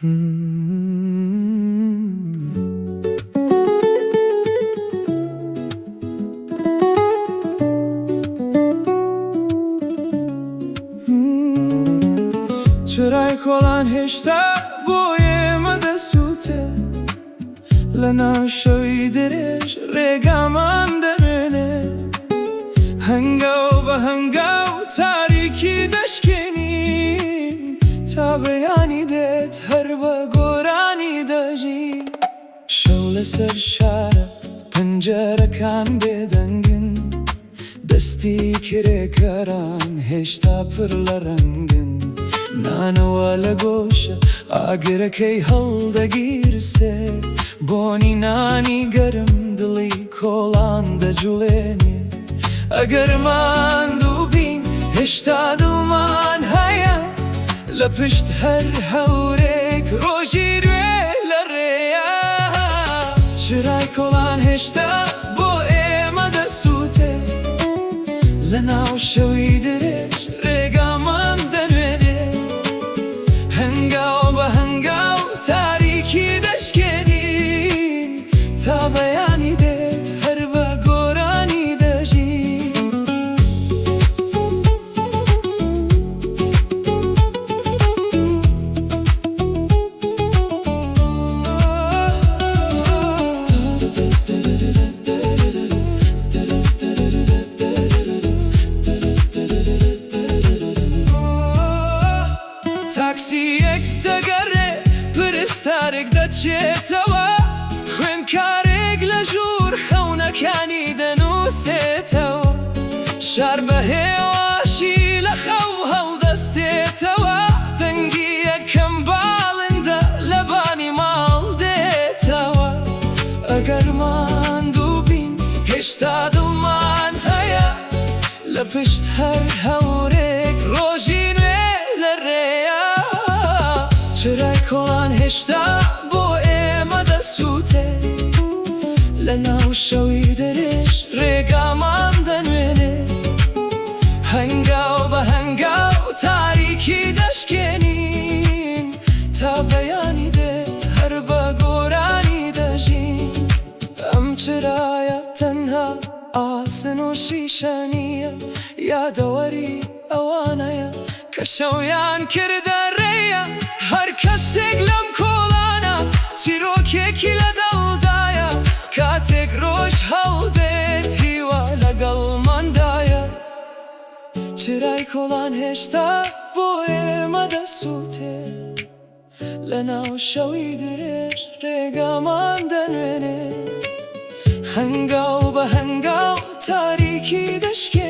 چرای کۆڵان هێشتا بۆ ئێمە دەسووتێ لە ناو شەوی درێژ ڕێگامان دەمێنێ هەنگاو بە هەنگاو تاریکی دەشکێنین تا بەیانی دێت هەر بە گۆرانی دەژین شەو لەسەر شارە پەنجەرەکان بێدەنگن دەستی کرێکەران هێشتا پڕ لە ڕەنگن نانەوە لە گۆشە ئاگرەکەی هەڵدەگیرسێ بۆنی نانی گەرم دڵی کۆڵان دەجوڵێنێ ئەگەر ماندوو بین هێشتا دڵمان هەیە لە پشت هەر هەورێک ڕۆژی نوێ لە ڕێیە چرای کۆڵان هێشتا بۆ ئێمە دەسووتێ لە ناو شەوی درێژ ڕێگامان دەنوێنێ هەنگاو بە هەنگاو تاریکی دەشکێنین تا بەیانی دێت هەر بە گۆرانی دەژین تاکسیەک دەگەڕێ پرستارێک دەچێتەوە خوێندکارێک لە ژوور خەونەکانی دەنووسێتەوە شار بە هێواشی لە خەو هەڵدەستێتەوە دەنگی یەکەم باڵندە لە بانی ماڵ دێتەوە ئەگەر ماندوو بین هێشتا دڵمان هەیە لە پشت هەر هەورێک ڕۆژی نوێ لە ڕێیە چرای کۆڵان هێشتا بۆ ئێمە دەسووتێ لە ناو شەوی درێژ ڕێگامان دەنوێنێ هەنگاو بە هەنگاو تاریکی دەشکێنین تا بەیانی دێت هەر بە گۆرانی دەژین ئەم چرایە تەنها ئاسن و شیشە نییە یادەوەری ئەوانەیە کە شەویان کردە ڕێیە هەر کەسێک لەم کۆڵانە چیرۆکێکی لە دڵدایە کاتێک ڕۆژ هەڵدێت هیوا لەگەڵماندایە چرای کۆڵان هێشتا بۆ ئێمە دەسووتێ لە ناو شەوی درێژ ڕێگامان دەنوێنێ هەنگاو بە هەنگاو تاریکی دەشکێنێ